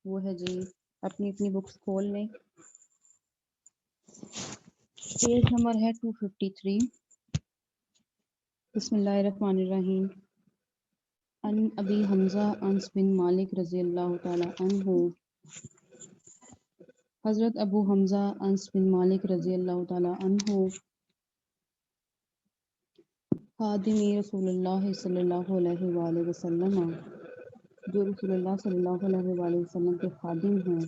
وہ ہے جی اپنی اپنی بکس کھول لیں. پیج نمبر ہے 253. بسم اللہ الرحمن الرحیم. ان ابی حمزہ انس بن مالک رضی اللہ تعالی عنہ. حضرت ابو حمزہ انس بن مالک رضی اللہ تعالی عنہ خادم رسول اللہ صلی اللہ علیہ وآلہ وسلم، جو رسول اللہ صلی اللہ علیہ وآلہ وسلم کے خادم ہیں،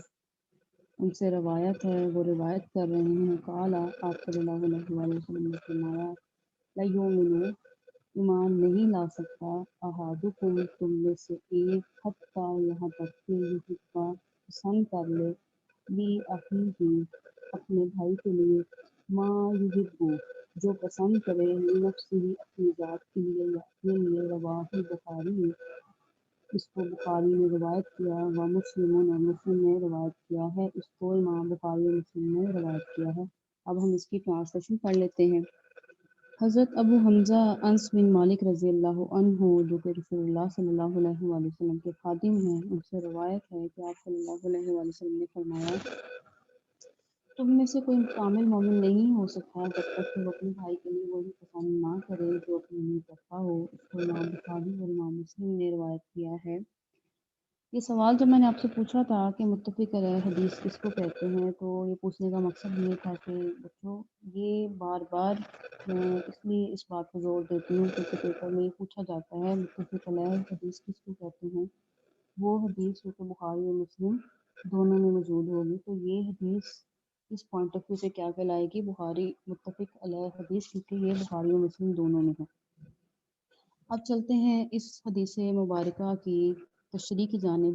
ان سے روایت ہے، وہ روایت کر رہے ہیں. قال، آپ صلی اللہ علیہ وآلہ وسلم نے فرمایا، لا یؤمن، ایمان نہیں لا سکتا، احدکم، تم میں سے ایک، حتیٰ یہاں تک کہ یحب، پسند کر لے، لی اخیہ، اپنے بھائی کے لیے، ما یحب، جو پسند کرے، لنفسہ، اپنی ذات کے لیے یا اپنے لیے. رواہ بخاری، اس کو بخاری نے روایت کیا، و مسلم، اور مسلم نے روایت کیا ہے. اس کو امام بخاری اور مسلم نے روایت کیا ہے. اب ہم اس کی ٹرانسلیشن پڑھ لیتے ہیں. حضرت ابو حمزہ انس بن مالک رضی اللہ عنہ، جو کہ رسول اللہ صلی اللہ علیہ وآلہ وسلم کے خادم ہیں، ان سے روایت ہے کہ آپ صلی اللہ علیہ وآلہ وسلم نے فرمایا، تم میں سے کوئی کامل مومن نہیں ہو سکتا جب تک کہ وہ اپنے بھائی کے لیے وہی پسند نہ کرے جو اپنے لیے کرتا ہو. اس کو امام بخاری اور امام مسلم نے روایت کیا ہے. یہ سوال جو میں نے آپ سے پوچھا تھا کہ متفق علیہ حدیث کس کو کہتے ہیں، تو یہ پوچھنے کا مقصد یہ تھا کہ بچوں، یہ بار بار میں اس لیے اس بات پر زور دیتی ہوں کیونکہ پیپر میں یہ پوچھا جاتا ہے متفق علیہ حدیث کس کو کہتے ہیں. وہ حدیث جو کہ بخاری اور مسلم دونوں میں موجود ہوگی، تو یہ حدیث اس پوائنٹ آف ویو سے کیا کہلائے گی؟ بخاری متفق علیہ حدیث، کیونکہ یہ بخاری اور مسلم دونوں میں ہے. اب چلتے ہیں اس حدیث مبارکہ کی تشریح کی جانب.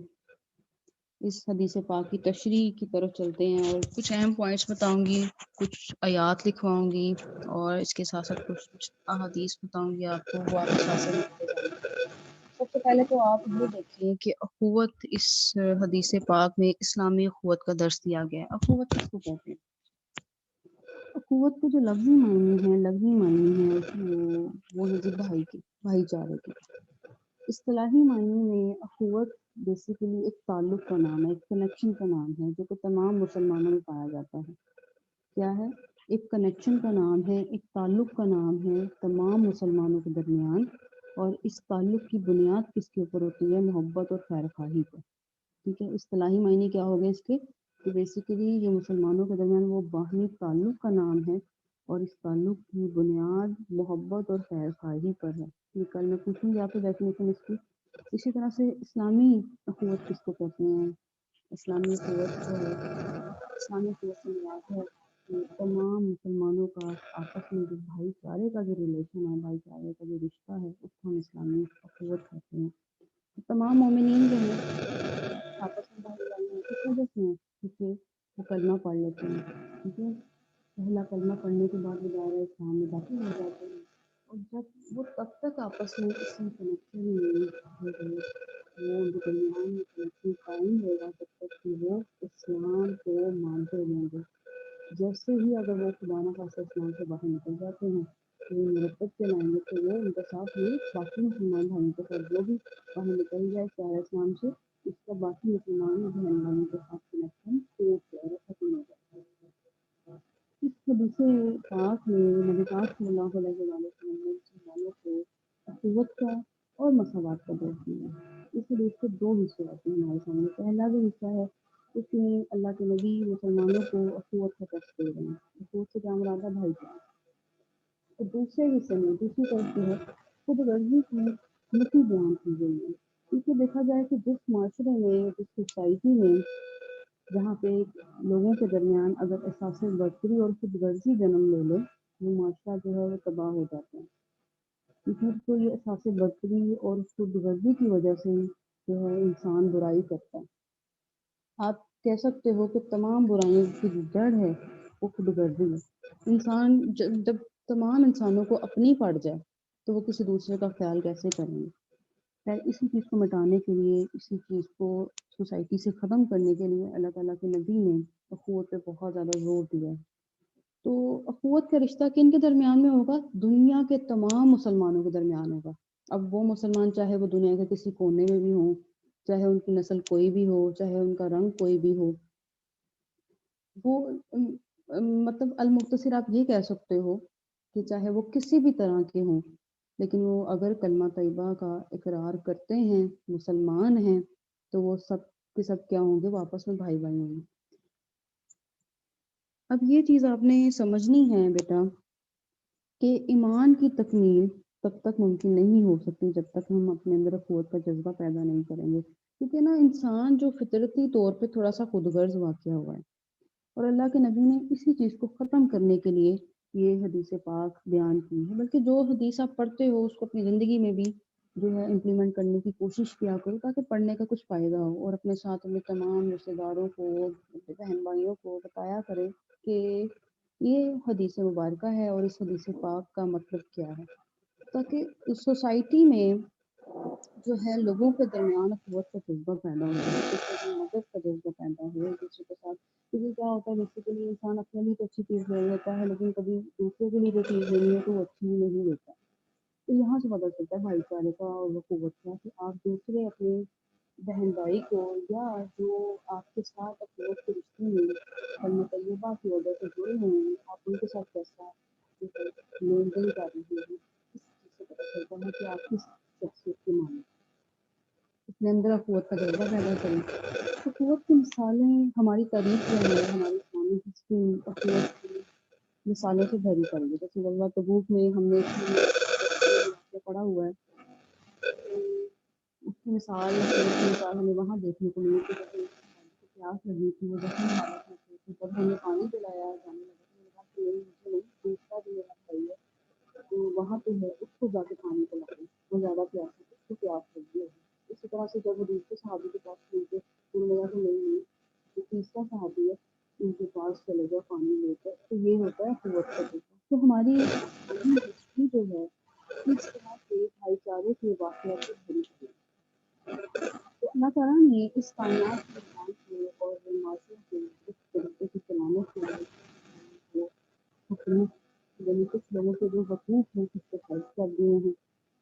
اس حدیث پاک کی تشریح کی طرف چلتے ہیں اور کچھ اہم پوائنٹس بتاؤں گی، کچھ آیات لکھواؤں گی اور اس کے ساتھ ساتھ کچھ احادیث بتاؤں گی آپ کو، وہ آپ کے ساتھ ساتھ لکھتے جائیں گے. سب سے پہلے تو آپ یہ دیکھیں کہ اخوت اس حدیث پاک میں اسلامی اخوت کا درس دیا گیا ہے. اخوت کس کو کہتے ہیں؟ اخوت کے جو لفظی معنی ہیں وہ ہے جی بھائی چارے کے. اصطلاحی معنی میں اخوت بیسیکلی ایک تعلق کا نام ہے، ایک کنیکشن کا نام ہے جو کہ تمام مسلمانوں میں پایا جاتا ہے. کیا ہے؟ ایک کنیکشن کا نام ہے، ایک تعلق کا نام ہے تمام مسلمانوں کے درمیان. اور اس تعلق کی بنیاد کس کے اوپر ہوتی ہے؟ محبت اور خیر خواہی پر. ٹھیک ہے، اصطلاحی معنی کیا ہو گئے اس کے کہ بیسیکلی یہ مسلمانوں کے درمیان وہ باہمی تعلق کا نام ہے اور اس تعلق کی بنیاد محبت اور خیر خواہی پر ہے. یہ کل میں پوچھوں گی آپ کو ڈیفینیشن اس کی. اسی طرح سے اسلامی اخوت کس کو کہتے ہیں؟ اسلامی اخوت جو ہے، اسلامی اخوت سے مراد ہے کہ تمام مسلمانوں کا آپس میں جو بھائی چارے کا جو ریلیشن ہے، بھائی چارے کا جو رشتہ ہے، اس کو ہم اسلامی اخوت کہتے ہیں. تمام مومنین جو ہیں آپس میں بھائی بھائی ہیں، کس وجہ سے ہیں؟ کیونکہ وہ کلمہ پڑھ لیتے ہیں. ٹھیک ہے، پہلا کلمہ پڑھنے کے بعد وہ دائرہ اسلام میں داخل ہو جاتے ہیں. اور جب وہ تب تک آپس میں اسی کنیکشن میں وہ ان کے درمیان میں کنیکشن قائم رہے گا جب تک کہ وہ اسلام کو مانتے رہیں گے. جیسے ہی اگر وہ خدا نخواستہ اسلام سے باہر نکل جاتے ہیں تو وہ مرتب چلائیں گے، تو وہ ان کا ساتھ نہیں، باقی مسلمان بھائیوں کے ساتھ جو بھی باہر نکل جائے دائرہ اسلام سے، اس کا باقی مسلمان بہن بھائیوں کے ساتھ کنیکشن ٹوٹ جائے گا، ختم ہو جائے گا. اس حدیث پاک میں نبی پاک صلی اللہ علیہ وسلم نے مسلمانوں کو اخوت کا اور مساوات کا درس دیا. اس حدیث کے دو حصے آتے ہیں ہمارے سامنے. پہلا جو حصہ ہے اس میں اللہ کے نبی مسلمانوں کو اخوت کا درس دے رہے ہیں. اخوت سے کیا مراد ہے؟ بھائی چارہ. اور دوسرے حصے میں دوسری طرف جو ہے خود غرضی کی نفی بیان کی گئی ہے. کیونکہ دیکھا جائے کہ جس معاشرے میں، جس سوسائٹی میں جہاں پہ لوگوں کے درمیان اگر احساس برتری اور خود غرضی جنم لے لے، وہ معاشرہ جو ہے وہ تباہ ہو جاتا ہے. کیونکہ تو یہ احساس برتری اور خود غرضی کی وجہ سے جو ہے انسان برائی کرتا ہے. آپ کہہ سکتے ہو کہ تمام برائیوں کی جو جڑ ہے وہ خود غرضی ہے. انسان جب تمام انسانوں کو اپنی پڑ جائے تو وہ کسی دوسرے کا خیال کیسے کریں گے؟ خیر، اسی چیز کو مٹانے کے لیے، اسی چیز کو سوسائٹی سے ختم کرنے کے لیے اللہ تعالیٰ کے نبی نے اخوت پہ بہت زیادہ زور دیا ہے. تو اخوت کا رشتہ کن کے درمیان میں ہوگا؟ دنیا کے تمام مسلمانوں کے درمیان ہوگا. اب وہ مسلمان چاہے وہ دنیا کے کسی کونے میں بھی ہوں، چاہے ان کی نسل کوئی بھی ہو، چاہے ان کا رنگ کوئی بھی ہو. وہ مطلب المختصر آپ یہ کہہ سکتے ہو کہ چاہے وہ کسی بھی طرح کے ہوں، لیکن وہ اگر کلمہ طیبہ کا اقرار کرتے ہیں، مسلمان ہیں، تو وہ سب کے سب کیا ہوں گے؟ وہ آپس میں بھائی بھائی ہوں گے. اب یہ چیز آپ نے سمجھنی ہے بیٹا کہ ایمان کی تکمیل تب تک ممکن نہیں ہو سکتی جب تک ہم اپنے اندر اخوت کا جذبہ پیدا نہیں کریں گے. کیونکہ نا انسان جو فطرتی طور پہ تھوڑا سا خود غرض واقع ہوا ہے، اور اللہ کے نبی نے اسی چیز کو ختم کرنے کے لیے یہ حدیث پاک بیان کی ہے. بلکہ جو حدیث آپ پڑھتے ہو اس کو اپنی زندگی میں بھی جو ہے امپلیمنٹ کرنے کی کوشش کیا کرو، تاکہ پڑھنے کا کچھ فائدہ ہو، اور اپنے ساتھ اپنے تمام رشتے داروں کو، اپنے بہن بھائیوں کو بتایا کرے کہ یہ حدیث مبارکہ ہے اور اس حدیث پاک کا مطلب کیا ہے، تاکہ سوسائٹی میں جو ہے لوگوں کے درمیان اخوت کا جذبہ پیدا ہو، ایک دوسرے کی مدد کا جذبہ پیدا ہو، ایک دوسرے کے ساتھ. کیونکہ کیا ہوتا ہے بیسیکلی انسان اپنے لیے تو اچھی چیز لے لیتا ہے، لیکن کبھی دوسرے کے لیے جو چیز لینی ہے تو وہ اچھی نہیں لیتا. تو یہاں سے پتہ چلتا ہے بھائی چارے کا اور اخوت کا، کہ آپ دوسرے اپنے بہن بھائی کو یا جو آپ کے ساتھ اخوت کے رشتے میں کلمہ طیبہ کی وجہ سے جڑے ہوئے ہیں، آپ ان کے ساتھ کیسا جو ہے لین دین کر رہے ہیں. اس چیز سے پتہ چلتا ہے کہ آپ کس شخصیت کے مانیں. اپنے اندر اخوت کا جذبہ پیدا کریں. اخوت کی مثالیں ہماری تاریخ جو ہے، ہماری اسلامی ہسٹری اخوت کی مثالوں سے بھری پڑی ہے. جیسے غزوہ تبوک میں ہم نے پڑھا ہوا ہے، اس کی مثال ہمیں وہاں دیکھنے کو ملی کہ جب پیاس لگی تھی، وہ زخمی حالت میں تھے، جب ہمیں پانی پلایا جانے لگا تو کہا کہ نہیں، مجھے نہیں، دوسرا بھی لینا چاہیے. تو وہاں پہ ہے اس کو جا کے پانی پلائی، وہ زیادہ پیاس ہے، اس کو پیاس لگی ہے. اسی طرح سے جب وہ دوسرے صحابی کے پاس پہنچے تو انہوں نے کہا کہ نہیں، جو تیسرا صحابی ہے ان کے پاس چلے گا پانی لے کر. تو یہ ہوتا ہے قوت کا جذبہ. تو ہماری ہسٹری جو ہے اس طرح سے بھائی چارے کے واقعات سے بھری ہوئی ہے. تو اللہ تعالیٰ نے اس کائنات کے نظام کو اور معاشرے کو اس طریقے سے چلانے کے لیے حقوق، یعنی کچھ لوگوں کے جو حقوق ہیں کچھ پہ فرض کر دیے ہیں.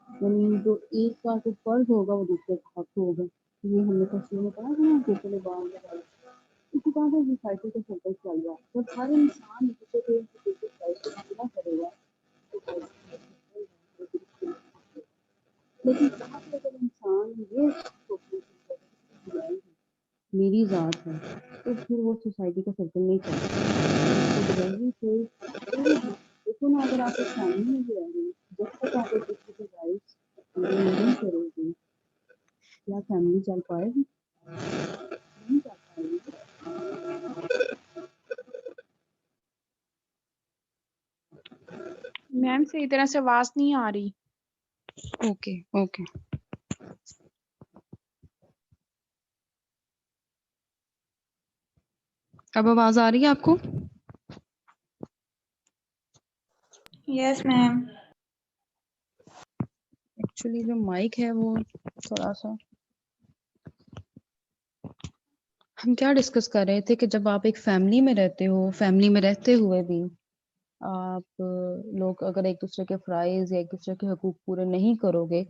یعنی جو ایک کا جو فرض ہوگا وہ دوسرے کا حق ہوگا. یہ ہم نے تفسیر میں پڑھا تھا نا، دوسرے بار اسی طرح سے سوسائٹی کا سرکل چل رہا ہے. جب ہر انسان دوسرے کے حقوق فرائض کو پورا کرے گا تو لیکن جہاں پہ اگر انسان یہ سوچنے کی جائے میری ذات ہے، تو پھر وہ سوسائٹی کا سرکل نہیں چلتا. غرضی سے دیکھو نا، اگر آپ ایک فیملی میں بھی رہ رہے ہیں، جب تک آپ ایک دوسرے کے رائٹس پورے نہیں کرو گے، کیا فیملی چل پائے گی؟ نہیں چل پائے گی. میم صحیح طرح سے آواز نہیں آ رہی. Okay okay. اب آواز آ رہی ہے آپ کو؟ یس میم. ایکچولی جو مائک ہے وہ تھوڑا سا، ہم کیا ڈسکس کر رہے تھے کہ جب آپ ایک فیملی میں رہتے ہو، فیملی میں رہتے ہوئے بھی آپ لوگ اگر ایک دوسرے کے فرائض یا ایک دوسرے کے حقوق پورے نہیں کرو گے،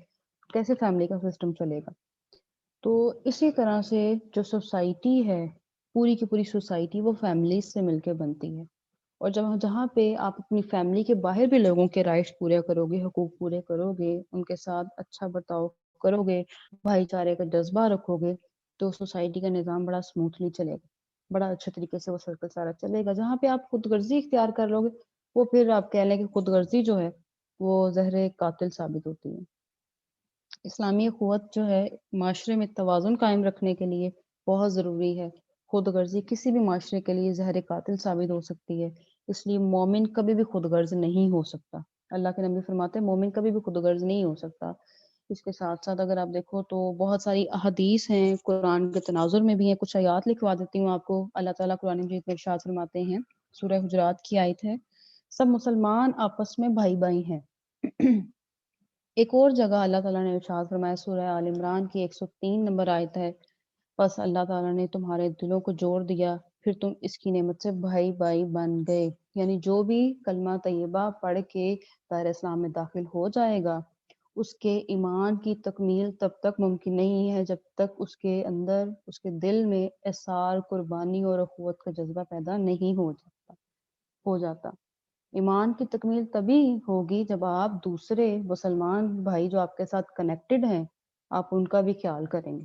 کیسے فیملی کا سسٹم چلے گا؟ تو اسی طرح سے جو سوسائٹی ہے، پوری کی پوری سوسائٹی وہ فیملیز سے مل کے بنتی ہے. اور جہاں پہ آپ اپنی فیملی کے باہر بھی لوگوں کے رائٹس پورے کرو گے، حقوق پورے کرو گے، ان کے ساتھ اچھا برتاؤ کرو گے، بھائی چارے کا جذبہ رکھو گے، تو سوسائٹی کا نظام بڑا اسموتھلی چلے گا، بڑا اچھے طریقے سے وہ سرکل سارا چلے گا. جہاں پہ آپ خود غرضی اختیار کر لو گے، وہ پھر آپ کہہ لیں کہ خود غرضی جو ہے وہ زہر قاتل ثابت ہوتی ہے. اسلامی اخوت جو ہے معاشرے میں توازن قائم رکھنے کے لیے بہت ضروری ہے. خود غرضی کسی بھی معاشرے کے لیے زہر قاتل ثابت ہو سکتی ہے. اس لیے مومن کبھی بھی خود غرض نہیں ہو سکتا. اللہ کے نبی فرماتے ہیں مومن کبھی بھی خود غرض نہیں ہو سکتا. اس کے ساتھ ساتھ اگر آپ دیکھو تو بہت ساری احادیث ہیں قرآن کے تناظر میں بھی ہیں. کچھ آیات لکھوا دیتی ہوں آپ کو. اللہ تعالیٰ قرآن مجید میں ارشاد فرماتے ہیں، سورہ حجرات کی آیت ہے، سب مسلمان آپس میں بھائی بھائی ہیں. ایک اور جگہ اللہ تعالیٰ نے ارشاد فرمایا، سورہ آل عمران کی 103 نمبر آیت ہے، بس اللہ تعالیٰ نے تمہارے دلوں کو جوڑ دیا، پھر تم اس کی نعمت سے بھائی بھائی بن گئے. یعنی جو بھی کلمہ طیبہ پڑھ کے دائرہ اسلام میں داخل ہو جائے گا، اس کے ایمان کی تکمیل تب تک ممکن نہیں ہے جب تک اس کے اندر، اس کے دل میں احسار، قربانی اور اخوت کا جذبہ پیدا نہیں ہو جاتا۔ ایمان کی تکمیل تبھی ہوگی جب آپ دوسرے مسلمان بھائی جو آپ کے ساتھ کنیکٹڈ ہیں، آپ ان کا بھی خیال کریں گے،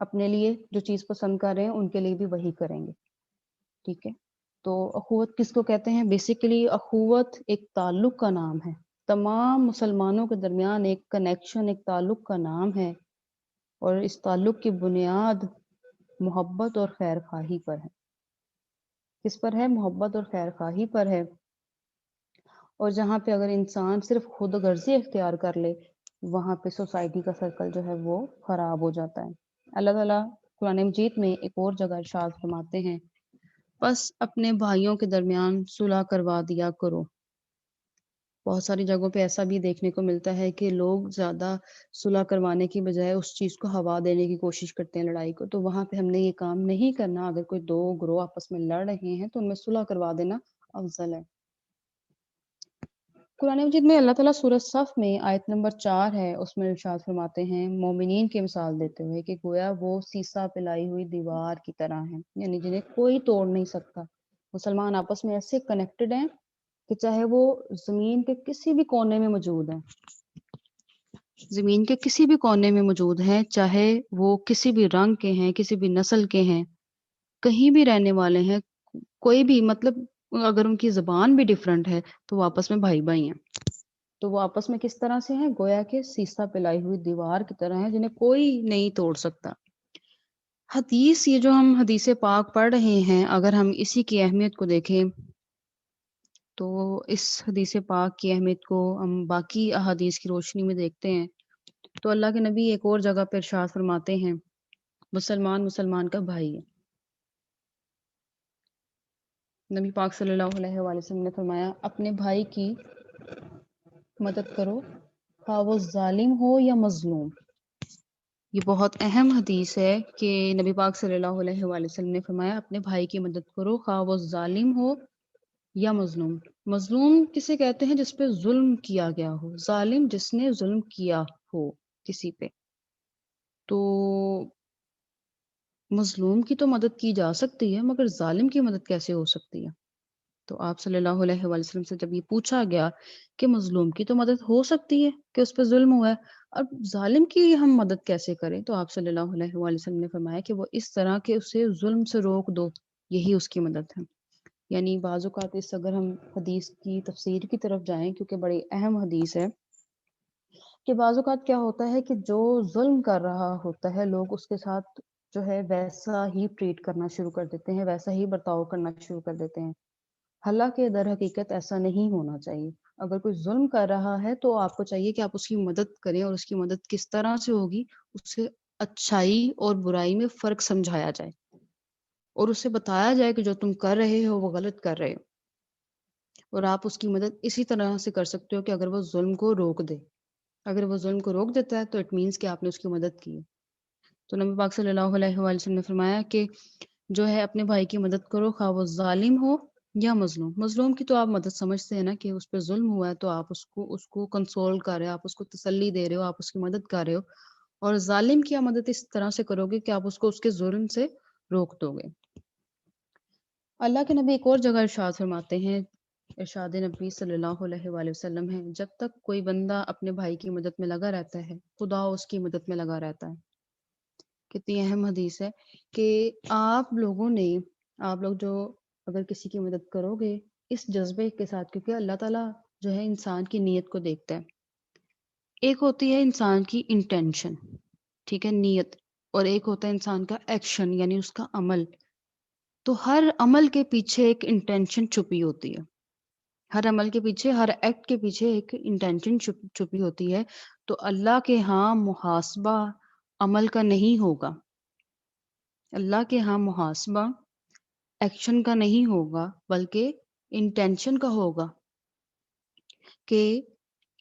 اپنے لیے جو چیز پسند کر رہے ہیں ان کے لیے بھی وہی کریں گے، ٹھیک ہے۔ تو اخوت کس کو کہتے ہیں؟ بیسیکلی اخوت ایک تعلق کا نام ہے، تمام مسلمانوں کے درمیان ایک کنیکشن، ایک تعلق کا نام ہے، اور اس تعلق کی بنیاد محبت اور خیر خواہی پر ہے۔ کس پر ہے؟ محبت اور خیر خواہی پر ہے۔ اور جہاں پہ اگر انسان صرف خود غرضی اختیار کر لے، وہاں پہ سوسائٹی کا سرکل جو ہے وہ خراب ہو جاتا ہے۔ اللہ تعالیٰ قرآن مجید میں ایک اور جگہ ارشاد فرماتے ہیں، بس اپنے بھائیوں کے درمیان صلح کروا دیا کرو۔ بہت ساری جگہوں پہ ایسا بھی دیکھنے کو ملتا ہے کہ لوگ زیادہ صلح کروانے کی بجائے اس چیز کو ہوا دینے کی کوشش کرتے ہیں، لڑائی کو، تو وہاں پہ ہم نے یہ کام نہیں کرنا۔ اگر کوئی دو گروہ آپس میں لڑ رہے ہیں تو ان میں صلح کروا دینا افضل ہے۔ قرآن مجید میں اللہ تعالیٰ سورہ صف میں آیت نمبر 4 ہے، اس میں ارشاد فرماتے ہیں مومنین کی مثال دیتے ہوئے کہ گویا وہ سیسا پلائی ہوئی دیوار کی طرح ہیں، یعنی جنہیں کوئی توڑ نہیں سکتا۔ مسلمان آپس میں ایسے کنیکٹڈ ہیں کہ چاہے وہ زمین کے کسی بھی کونے میں موجود ہیں، زمین کے کسی بھی کونے میں موجود ہیں، چاہے وہ کسی بھی رنگ کے ہیں، کسی بھی نسل کے ہیں، کہیں بھی رہنے والے ہیں، کوئی بھی، مطلب اگر ان کی زبان بھی ڈیفرنٹ ہے تو وہ آپس میں بھائی بھائی ہیں۔ تو وہ آپس میں کس طرح سے ہیں؟ گویا کہ سیسا پلائی ہوئی دیوار کی طرح ہیں جنہیں کوئی نہیں توڑ سکتا۔ حدیث، یہ جو ہم حدیث پاک پڑھ رہے ہیں، اگر ہم اسی کی اہمیت کو دیکھیں تو اس حدیث پاک کی اہمیت کو ہم باقی احادیث کی روشنی میں دیکھتے ہیں تو اللہ کے نبی ایک اور جگہ پر ارشاد فرماتے ہیں مسلمان مسلمان کا بھائی ہے۔ نبی پاک صلی اللہ علیہ وآلہ وسلم نے فرمایا اپنے بھائی کی مدد کرو، خواہ وہ ظالم ہو یا مظلوم۔ یہ بہت اہم حدیث ہے کہ نبی پاک صلی اللہ علیہ وآلہ وسلم نے فرمایا اپنے بھائی کی مدد کرو، خواہ وہ ظالم ہو یا مظلوم۔ مظلوم کسے کہتے ہیں؟ جس پہ ظلم کیا گیا ہو، ظالم جس نے ظلم کیا ہو کسی پہ۔ تو مظلوم کی تو مدد کی جا سکتی ہے، مگر ظالم کی مدد کیسے ہو سکتی ہے؟ تو آپ صلی اللہ علیہ وآلہ وسلم سے جب یہ پوچھا گیا کہ مظلوم کی تو مدد ہو سکتی ہے کہ اس پہ ظلم ہوا ہے، اب ظالم کی ہم مدد کیسے کریں؟ تو آپ صلی اللہ علیہ وآلہ وسلم نے فرمایا کہ وہ اس طرح کہ اسے ظلم سے روک دو، یہی اس کی مدد ہے۔ یعنی بعض اوقات اس اگر ہم حدیث کی تفسیر کی طرف جائیں، کیونکہ بڑی اہم حدیث ہے، کہ بعض اوقات کیا ہوتا ہے کہ جو ظلم کر رہا ہوتا ہے لوگ اس کے ساتھ جو ہے ویسا ہی ٹریٹ کرنا شروع کر دیتے ہیں، ویسا ہی برتاؤ کرنا شروع کر دیتے ہیں، حالانکہ در حقیقت ایسا نہیں ہونا چاہیے۔ اگر کوئی ظلم کر رہا ہے تو آپ کو چاہیے کہ آپ اس کی مدد کریں، اور اس کی مدد کس طرح سے ہوگی؟ اسے اچھائی اور برائی میں فرق سمجھایا جائے اور اسے بتایا جائے کہ جو تم کر رہے ہو وہ غلط کر رہے ہو، اور آپ اس کی مدد اسی طرح سے کر سکتے ہو کہ اگر وہ ظلم کو روک دے، اگر وہ ظلم کو روک دیتا ہے تو اٹ مینس کہ آپ نے اس کی مدد کی ہے۔ تو نبی پاک صلی اللہ علیہ وآلہ وسلم نے فرمایا کہ جو ہے اپنے بھائی کی مدد کرو، خواہ وہ ظالم ہو یا مظلوم۔ مظلوم کی تو آپ مدد سمجھتے ہیں نا کہ اس پہ ظلم ہوا ہے، تو آپ اس کو کنسول کر رہے ہو، آپ اس کو تسلی دے رہے ہو، آپ اس کی مدد کر رہے ہو، اور ظالم کی مدد اس طرح سے کرو گے کہ آپ اس کو اس کے ظلم سے روک دو گے۔ اللہ کے نبی ایک اور جگہ ارشاد فرماتے ہیں، ارشاد نبی صلی اللہ علیہ وآلہ وسلم ہے، جب تک کوئی بندہ اپنے بھائی کی مدد میں لگا رہتا ہے، خدا اس کی مدد میں لگا رہتا ہے۔ کتنی اہم حدیث ہے کہ آپ لوگ جو اگر کسی کی مدد کرو گے اس جذبے کے ساتھ، کیونکہ اللہ تعالیٰ جو ہے انسان کی نیت کو دیکھتا ہے۔ ایک ہوتی ہے انسان کی انٹینشن، ٹھیک ہے، نیت، اور ایک ہوتا ہے انسان کا ایکشن، یعنی اس کا عمل۔ تو ہر عمل کے پیچھے ایک انٹینشن چھپی ہوتی ہے، ہر عمل کے پیچھے، ہر ایکٹ کے پیچھے ایک انٹینشن چھپی ہوتی ہے۔ تو اللہ کے ہاں محاسبہ عمل کا نہیں ہوگا، اللہ کے ہاں محاسبہ ایکشن کا نہیں ہوگا، بلکہ انٹینشن کا ہوگا کہ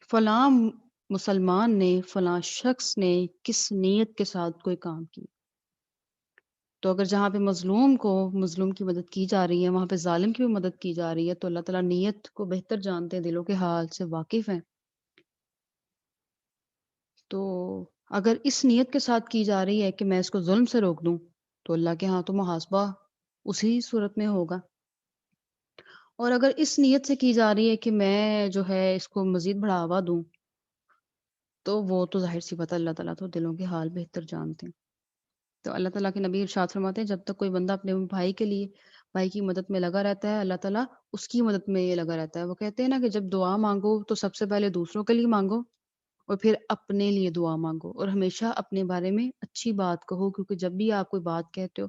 فلاں مسلمان نے، فلاں شخص نے کس نیت کے ساتھ کوئی کام کی۔ تو اگر جہاں پہ مظلوم کی مدد کی جا رہی ہے، وہاں پہ ظالم کی بھی مدد کی جا رہی ہے، تو اللہ تعالیٰ نیت کو بہتر جانتے ہیں، دلوں کے حال سے واقف ہیں۔ تو اگر اس نیت کے ساتھ کی جا رہی ہے کہ میں اس کو ظلم سے روک دوں تو اللہ کے ہاں تو محاسبہ اسی صورت میں ہوگا، اور اگر اس نیت سے کی جا رہی ہے کہ میں جو ہے اس کو مزید بڑھاوا دوں تو وہ تو ظاہر سی بات ہے، اللہ تعالیٰ تو دلوں کے حال بہتر جانتے ہیں۔ تو اللہ تعالیٰ کے نبی ارشاد فرماتے ہیں جب تک کوئی بندہ اپنے بھائی کے لیے بھائی کی مدد میں لگا رہتا ہے، اللہ تعالیٰ اس کی مدد میں یہ لگا رہتا ہے۔ وہ کہتے ہیں نا کہ جب دعا مانگو تو سب سے پہلے دوسروں کے لیے مانگو اور پھر اپنے لیے دعا مانگو، اور ہمیشہ اپنے بارے میں اچھی بات کہو، کیونکہ جب بھی آپ کوئی بات کہتے ہو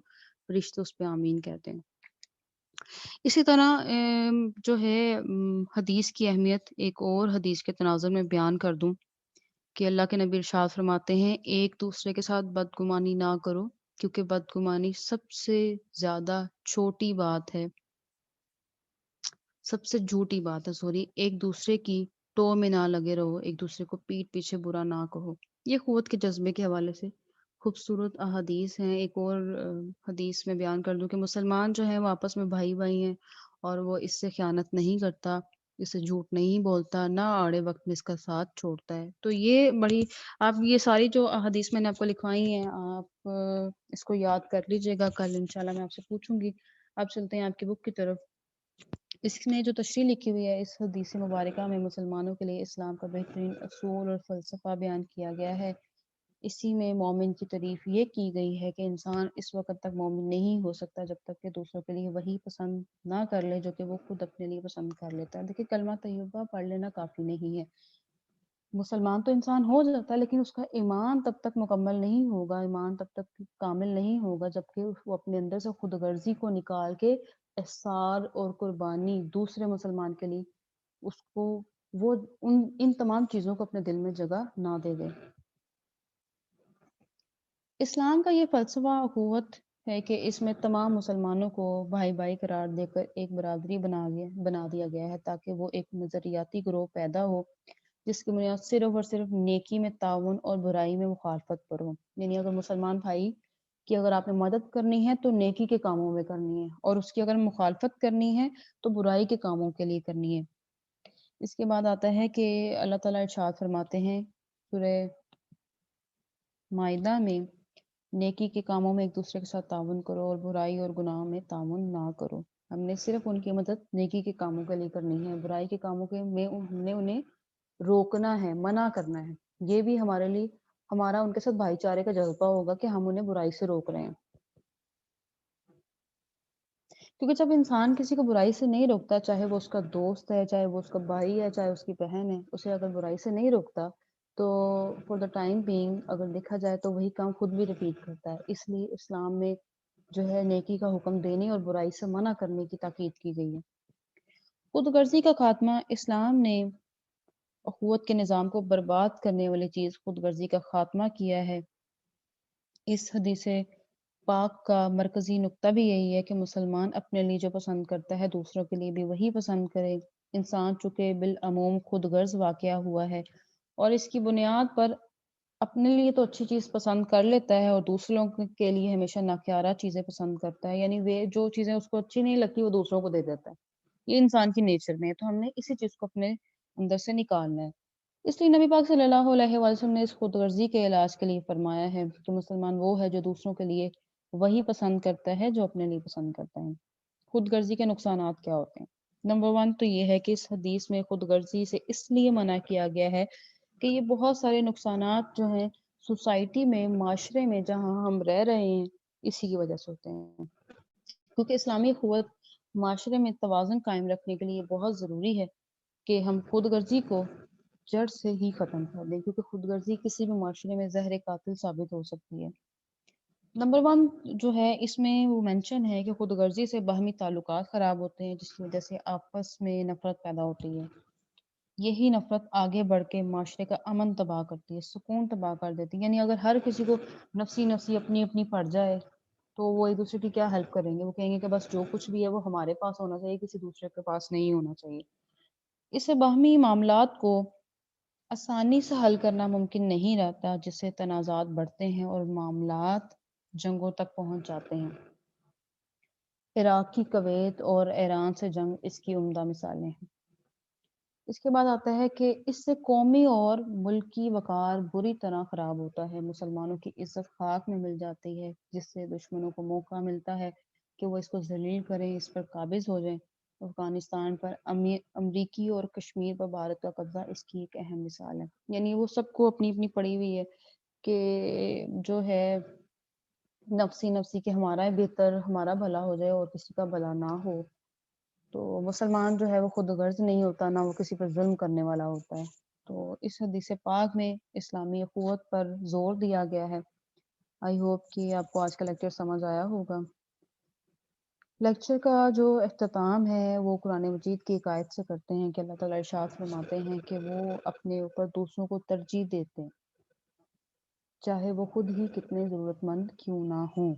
فرشتے اس پہ آمین کہتے ہیں۔ اسی طرح جو ہے حدیث کی اہمیت ایک اور حدیث کے تناظر میں بیان کر دوں کہ اللہ کے نبی ارشاد فرماتے ہیں ایک دوسرے کے ساتھ بدگمانی نہ کرو، کیونکہ بدگمانی سب سے زیادہ چھوٹی بات ہے، سب سے جھوٹی بات ہے، سوری، ایک دوسرے کی ٹو میں نہ لگے رہو، ایک دوسرے کو پیٹ پیچھے برا نہ کہو۔ یہ قوت کے جذبے کے حوالے سے خوبصورت احادیث ہیں۔ ایک اور حدیث میں بیان کر دوں کہ مسلمان جو ہے وہ آپس میں بھائی بھائی ہیں، اور وہ اس سے خیانت نہیں کرتا، اس سے جھوٹ نہیں بولتا، نہ آڑے وقت میں اس کا ساتھ چھوڑتا ہے۔ تو یہ بڑی، آپ یہ ساری جو احادیث میں نے آپ کو لکھوائی ہیں آپ اس کو یاد کر لیجئے گا، کل انشاءاللہ میں آپ سے پوچھوں گی۔ آپ چلتے ہیں آپ کی بک کی طرف۔ اس میں جو تشریح لکھی ہوئی ہے اس حدیث مبارکہ میں مسلمانوں کے لیے اسلام کا بہترین اصول اور فلسفہ بیان کیا گیا ہے۔ اسی میں مومن کی تعریف یہ کی گئی ہے کہ انسان اس وقت تک مومن نہیں ہو سکتا جب تک کہ دوسروں کے لیے وہی پسند نہ کر لے جو کہ وہ خود اپنے لیے پسند کر لیتا ہے۔ دیکھیں کلمہ طیبہ پڑھ لینا کافی نہیں ہے، مسلمان تو انسان ہو جاتا ہے لیکن اس کا ایمان تب تک مکمل نہیں ہوگا، ایمان تب تک کامل نہیں ہوگا جب کہ وہ اپنے اندر سے خود غرضی کو نکال کے احسار اور قربانی دوسرے مسلمان کے لیے اس کو وہ ان تمام چیزوں کو اپنے دل میں جگہ نہ دے دے۔ اسلام کا یہ فلسفہ اخوت ہے کہ اس میں تمام مسلمانوں کو بھائی بھائی قرار دے کر ایک برادری بنا دیا گیا ہے تاکہ وہ ایک نظریاتی گروہ پیدا ہو جس کی بنیاد صرف اور صرف نیکی میں تعاون اور برائی میں مخالفت پر ہو۔ یعنی اگر مسلمان بھائی کی اگر آپ نے مدد کرنی ہے تو نیکی کے کاموں میں کرنی ہے، اور اس کی اگر مخالفت کرنی ہے تو برائی کے کاموں کے لیے کرنی ہے۔ اس کے بعد آتا ہے کہ اللہ تعالیٰ ارشاد فرماتے ہیں سورہ مائدہ میں نیکی کے کاموں میں ایک دوسرے کے ساتھ تعاون کرو اور برائی اور گناہ میں تعاون نہ کرو۔ ہم نے صرف ان کی مدد نیکی کے کاموں کے لیے کرنی ہے، برائی کے کاموں کے میں ہم نے انہیں روکنا ہے، منع کرنا ہے۔ یہ بھی ہمارے لیے ہمارا ان کے ساتھ بھائی چارے کا جذبہ ہوگا کہ ہم انہیں برائی سے روک رہے ہیں، کیونکہ جب انسان کسی کو برائی سے نہیں روکتا، چاہے وہ اس کا دوست ہے، چاہے وہ اس کا بھائی ہے، چاہے اس کی بہن ہے، اسے اگر برائی سے نہیں روکتا تو فور دا ٹائم بینگ اگر دیکھا جائے تو وہی کام خود بھی ریپیٹ کرتا ہے۔ اس لیے اسلام میں جو ہے نیکی کا حکم دینے اور برائی سے منع کرنے کی تاکید کی گئی ہے۔ خود غرضی کا خاتمہ، اسلام نے اخوت کے نظام کو برباد کرنے والی چیز خود غرضی کا خاتمہ کیا ہے۔ اس حدیث پاک کا مرکزی نقطہ بھی یہی ہے کہ مسلمان اپنے لیے جو پسند کرتا ہے دوسروں کے لیے بھی وہی پسند کرے۔ انسان چونکہ بالعموم خود غرض واقعہ ہوا ہے اور اس کی بنیاد پر اپنے لیے تو اچھی چیز پسند کر لیتا ہے اور دوسروں کے لیے ہمیشہ ناکارہ چیزیں پسند کرتا ہے، یعنی وہ جو چیزیں اس کو اچھی نہیں لگتی وہ دوسروں کو دے دیتا ہے۔ یہ انسان کی نیچر میں ہے، تو ہم نے اسی چیز کو اپنے اندر سے نکالنا ہے۔ اس لیے نبی پاک صلی اللہ علیہ وسلم نے اس خود غرضی کے علاج کے لیے فرمایا ہے کہ مسلمان وہ ہے جو دوسروں کے لیے وہی پسند کرتا ہے جو اپنے لیے پسند کرتا ہے۔ خود غرضی کے نقصانات کیا ہوتے ہیں؟ نمبر 1 تو یہ ہے کہ اس حدیث میں خود غرضی سے اس لیے منع کیا گیا ہے کہ یہ بہت سارے نقصانات جو ہیں سوسائٹی میں، معاشرے میں جہاں ہم رہ رہے ہیں اسی کی وجہ سے ہوتے ہیں، کیونکہ اسلامی اخوت معاشرے میں توازن قائم رکھنے کے لیے بہت ضروری ہے کہ ہم خود غرضی کو جڑ سے ہی ختم کر دیں، کیونکہ خود غرضی کسی بھی معاشرے میں زہر قاتل ثابت ہو سکتی ہے۔ نمبر 1 جو ہے اس میں وہ مینشن ہے کہ خود غرضی سے باہمی تعلقات خراب ہوتے ہیں جس کی وجہ سے آپس میں نفرت پیدا ہوتی ہے۔ یہی نفرت آگے بڑھ کے معاشرے کا امن تباہ کرتی ہے، سکون تباہ کر دیتی ہے۔ یعنی اگر ہر کسی کو نفسی نفسی اپنی اپنی پڑ جائے تو وہ ایک دوسرے کی کیا ہیلپ کریں گے؟ وہ کہیں گے کہ بس جو کچھ بھی ہے وہ ہمارے پاس ہونا چاہیے، کسی دوسرے کے پاس نہیں ہونا چاہیے۔ اس سے باہمی معاملات کو آسانی سے حل کرنا ممکن نہیں رہتا، جس سے تنازعات بڑھتے ہیں اور معاملات جنگوں تک پہنچ جاتے ہیں۔ عراق کی کویت اور ایران سے جنگ اس کی عمدہ مثالیں ہیں۔ اس کے بعد آتا ہے کہ اس سے قومی اور ملکی وقار بری طرح خراب ہوتا ہے، مسلمانوں کی عزت خاک میں مل جاتی ہے، جس سے دشمنوں کو موقع ملتا ہے کہ وہ اس کو ذلیل کریں، اس پر قابض ہو جائیں۔ افغانستان پر امریکی اور کشمیر پر بھارت کا قبضہ اس کی ایک اہم مثال ہے۔ یعنی وہ سب کو اپنی اپنی پڑی ہوئی ہے کہ جو ہے نفسی نفسی کہ ہمارا بہتر، ہمارا بھلا ہو جائے اور کسی کا بھلا نہ ہو۔ تو مسلمان جو ہے وہ خود غرض نہیں ہوتا، نہ وہ کسی پر ظلم کرنے والا ہوتا ہے۔ تو اس حدیث پاک میں اسلامی اخوت پر زور دیا گیا ہے۔ آئی ہوپ کہ آپ کو آج کا لیکچر سمجھ آیا ہوگا۔ لیکچر کا جو اختتام ہے وہ قرآن مجید کی ایک آیت سے کرتے ہیں کہ اللہ تعالیٰ ارشاد فرماتے ہیں کہ وہ اپنے اوپر دوسروں کو ترجیح دیتے ہیں، چاہے وہ خود ہی کتنے ضرورت مند کیوں نہ ہوں۔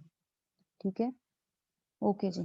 ٹھیک ہے، اوکے جی۔